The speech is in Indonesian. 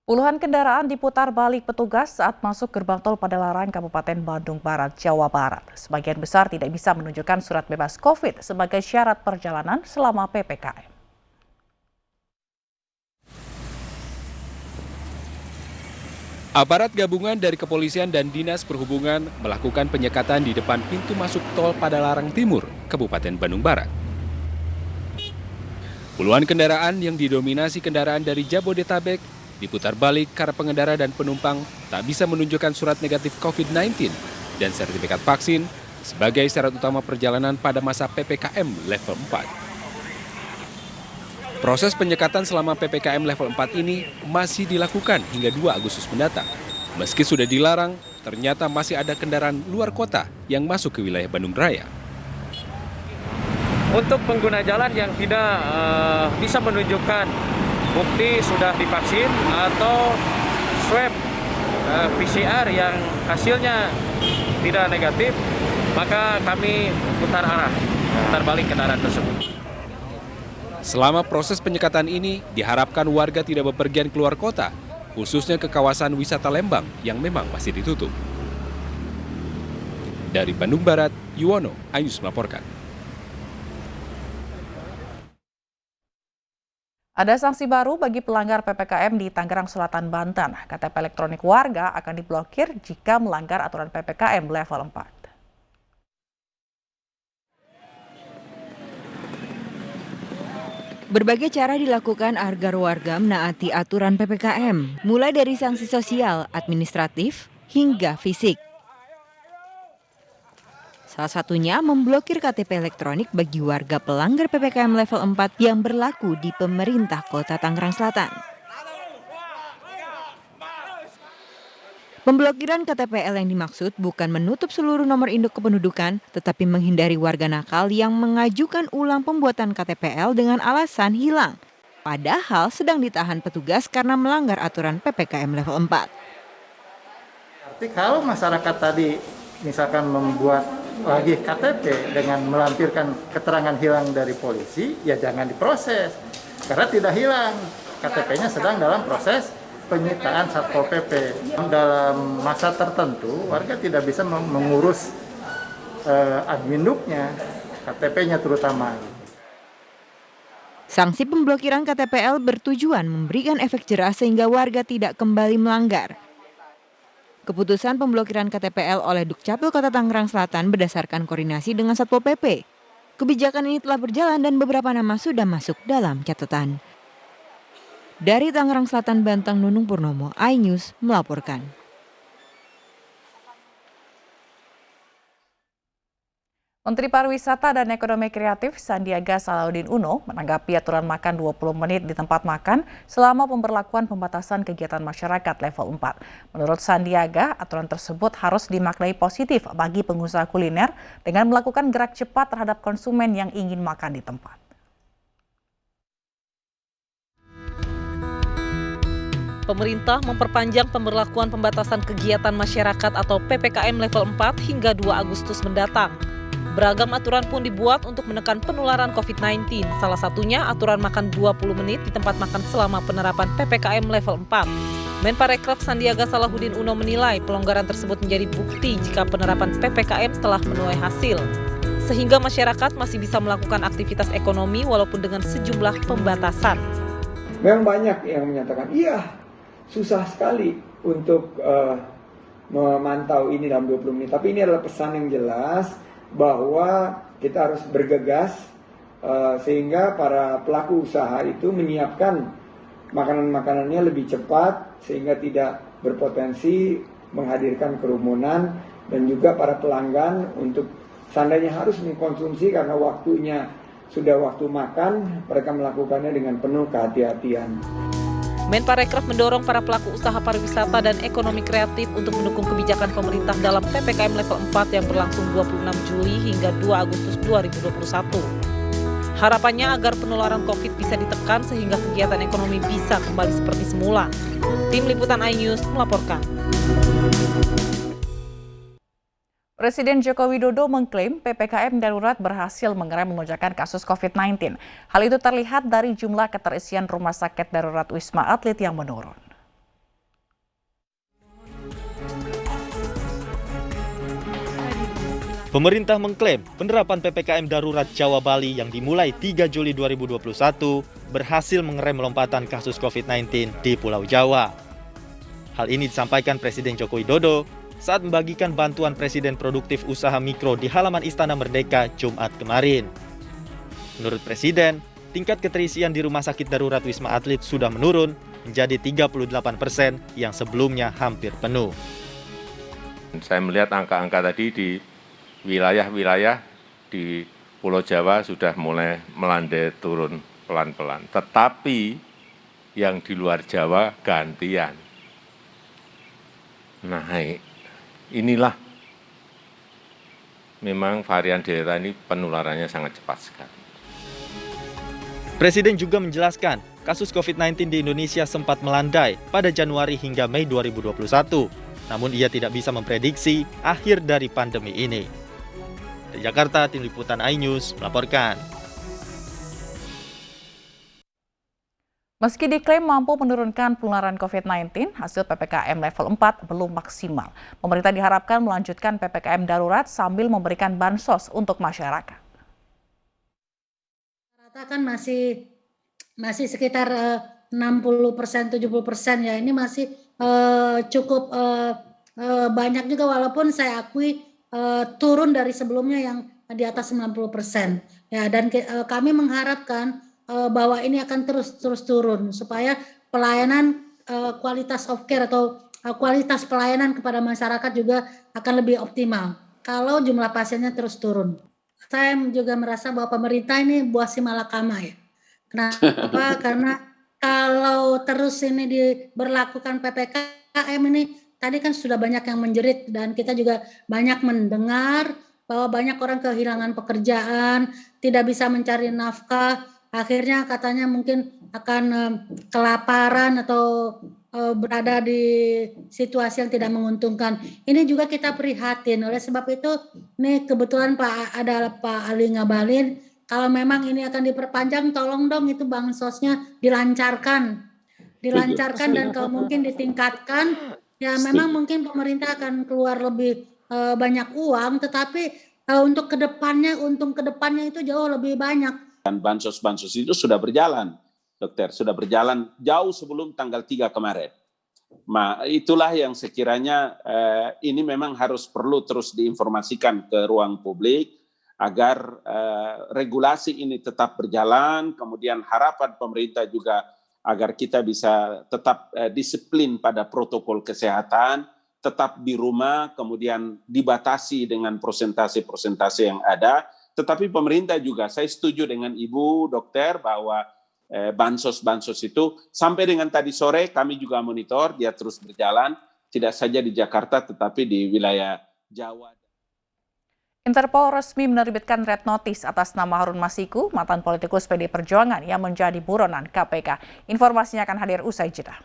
Puluhan kendaraan diputar balik petugas saat masuk gerbang tol Padalarang, Kabupaten Bandung Barat, Jawa Barat. Sebagian besar tidak bisa menunjukkan surat bebas COVID sebagai syarat perjalanan selama PPKM. Aparat gabungan dari kepolisian dan Dinas Perhubungan melakukan penyekatan di depan pintu masuk tol Padalarang Timur, Kabupaten Bandung Barat. Puluhan kendaraan yang didominasi kendaraan dari Jabodetabek diputar balik karena pengendara dan penumpang tak bisa menunjukkan surat negatif COVID-19 dan sertifikat vaksin sebagai syarat utama perjalanan pada masa PPKM level 4. Proses penyekatan selama PPKM level 4 ini masih dilakukan hingga 2 Agustus mendatang. Meski sudah dilarang, ternyata masih ada kendaraan luar kota yang masuk ke wilayah Bandung Raya. Untuk pengguna jalan yang tidak bisa menunjukkan bukti sudah divaksin atau swab PCR yang hasilnya tidak negatif, maka kami putar balik kendaraan tersebut. Selama proses penyekatan ini, diharapkan warga tidak bepergian keluar kota, khususnya ke kawasan wisata Lembang yang memang masih ditutup. Dari Bandung Barat, Yuwono, iNews melaporkan. Ada sanksi baru bagi pelanggar PPKM di Tangerang Selatan, Banten. KTP elektronik warga akan diblokir jika melanggar aturan PPKM level 4. Berbagai cara dilakukan agar warga menaati aturan PPKM, mulai dari sanksi sosial, administratif, hingga fisik. Salah satunya memblokir KTP elektronik bagi warga pelanggar PPKM level 4 yang berlaku di pemerintah Kota Tangerang Selatan. Pemblokiran KTPL yang dimaksud bukan menutup seluruh nomor induk kependudukan, tetapi menghindari warga nakal yang mengajukan ulang pembuatan KTPL dengan alasan hilang. Padahal sedang ditahan petugas karena melanggar aturan PPKM level 4. Arti kalau masyarakat tadi misalkan membuat lagi KTP dengan melampirkan keterangan hilang dari polisi, ya jangan diproses. Karena tidak hilang, KTP-nya sedang dalam proses penyitaan Satpol PP. Dalam masa tertentu, warga tidak bisa mengurus adminduknya, KTP-nya terutama. Sanksi pemblokiran KTPL bertujuan memberikan efek jerah sehingga warga tidak kembali melanggar. Keputusan pemblokiran KTPL oleh Dukcapil Kota Tangerang Selatan berdasarkan koordinasi dengan Satpol PP. Kebijakan ini telah berjalan dan beberapa nama sudah masuk dalam catatan. Dari Tangerang Selatan, Banten, Nunung Purnomo, iNews melaporkan. Menteri Pariwisata dan Ekonomi Kreatif Sandiaga Salahuddin Uno menanggapi aturan makan 20 menit di tempat makan selama pemberlakuan pembatasan kegiatan masyarakat level 4. Menurut Sandiaga, aturan tersebut harus dimaknai positif bagi pengusaha kuliner dengan melakukan gerak cepat terhadap konsumen yang ingin makan di tempat. Pemerintah memperpanjang pemberlakuan pembatasan kegiatan masyarakat atau PPKM level 4 hingga 2 Agustus mendatang. Beragam aturan pun dibuat untuk menekan penularan COVID-19. Salah satunya aturan makan 20 menit di tempat makan selama penerapan PPKM level 4. Menparekraf Sandiaga Salahuddin Uno menilai pelonggaran tersebut menjadi bukti jika penerapan PPKM telah menuai hasil. Sehingga masyarakat masih bisa melakukan aktivitas ekonomi walaupun dengan sejumlah pembatasan. Memang banyak yang menyatakan, iya, susah sekali untuk memantau ini dalam 20 menit. Tapi ini adalah pesan yang jelas bahwa kita harus bergegas sehingga para pelaku usaha itu menyiapkan makanan-makanannya lebih cepat sehingga tidak berpotensi menghadirkan kerumunan, dan juga para pelanggan untuk seandainya harus mengkonsumsi karena waktunya sudah waktu makan, mereka melakukannya dengan penuh kehati-hatian. Menparekraf mendorong para pelaku usaha pariwisata dan ekonomi kreatif untuk mendukung kebijakan pemerintah dalam PPKM level 4 yang berlangsung 26 Juli hingga 2 Agustus 2021. Harapannya agar penularan COVID bisa ditekan sehingga kegiatan ekonomi bisa kembali seperti semula. Tim Liputan iNews melaporkan. Presiden Joko Widodo mengklaim PPKM darurat berhasil mengerem lonjakan kasus COVID-19. Hal itu terlihat dari jumlah keterisian rumah sakit darurat Wisma Atlet yang menurun. Pemerintah mengklaim penerapan PPKM darurat Jawa Bali yang dimulai 3 Juli 2021 berhasil mengerem lompatan kasus COVID-19 di Pulau Jawa. Hal ini disampaikan Presiden Joko Widodo saat membagikan bantuan Presiden Produktif Usaha Mikro di halaman Istana Merdeka Jumat kemarin. Menurut Presiden, tingkat keterisian di Rumah Sakit Darurat Wisma Atlet sudah menurun menjadi 38% yang sebelumnya hampir penuh. Saya melihat angka-angka tadi di wilayah-wilayah di Pulau Jawa sudah mulai melandai turun pelan-pelan. Tetapi yang di luar Jawa gantian naik. Inilah memang varian Delta ini penularannya sangat cepat sekali. Presiden juga menjelaskan kasus COVID-19 di Indonesia sempat melandai pada Januari hingga Mei 2021. Namun ia tidak bisa memprediksi akhir dari pandemi ini. Dari Jakarta, Tim Liputan iNews melaporkan. Meski diklaim mampu menurunkan penularan COVID-19, hasil PPKM level 4 belum maksimal. Pemerintah diharapkan melanjutkan PPKM darurat sambil memberikan bansos untuk masyarakat. Rata kan masih sekitar 60%, 70% ya. Ini masih cukup banyak juga, walaupun saya akui turun dari sebelumnya yang di atas 90%. Ya, dan kami mengharapkan bahwa ini akan terus turun supaya pelayanan kualitas of care atau kualitas pelayanan kepada masyarakat juga akan lebih optimal kalau jumlah pasiennya terus turun. Saya juga merasa bahwa pemerintah ini buah si malakama ya. Kenapa? Karena kalau terus ini diberlakukan PPKM ini, tadi kan sudah banyak yang menjerit dan kita juga banyak mendengar bahwa banyak orang kehilangan pekerjaan, tidak bisa mencari nafkah, akhirnya katanya mungkin akan kelaparan atau berada di situasi yang tidak menguntungkan. Ini juga kita prihatin. Oleh sebab itu, nih kebetulan Pak Ali Ngabalin, kalau memang ini akan diperpanjang, tolong dong itu bansosnya dilancarkan dan kalau mungkin ditingkatkan. Ya memang mungkin pemerintah akan keluar lebih banyak uang, tetapi untuk kedepannya, untung kedepannya itu jauh lebih banyak. Dan bansos-bansos itu sudah berjalan, dokter, sudah berjalan jauh sebelum tanggal 3 kemarin. Itulah yang sekiranya ini memang perlu terus diinformasikan ke ruang publik agar regulasi ini tetap berjalan, kemudian harapan pemerintah juga agar kita bisa tetap disiplin pada protokol kesehatan, tetap di rumah, kemudian dibatasi dengan persentase-persentase yang ada. Tetapi pemerintah juga, saya setuju dengan Ibu Dokter bahwa bansos-bansos itu sampai dengan tadi sore kami juga monitor, dia terus berjalan, tidak saja di Jakarta tetapi di wilayah Jawa. Interpol resmi menerbitkan red notice atas nama Harun Masiku, mantan politikus PD Perjuangan yang menjadi buronan KPK. Informasinya akan hadir usai jeda.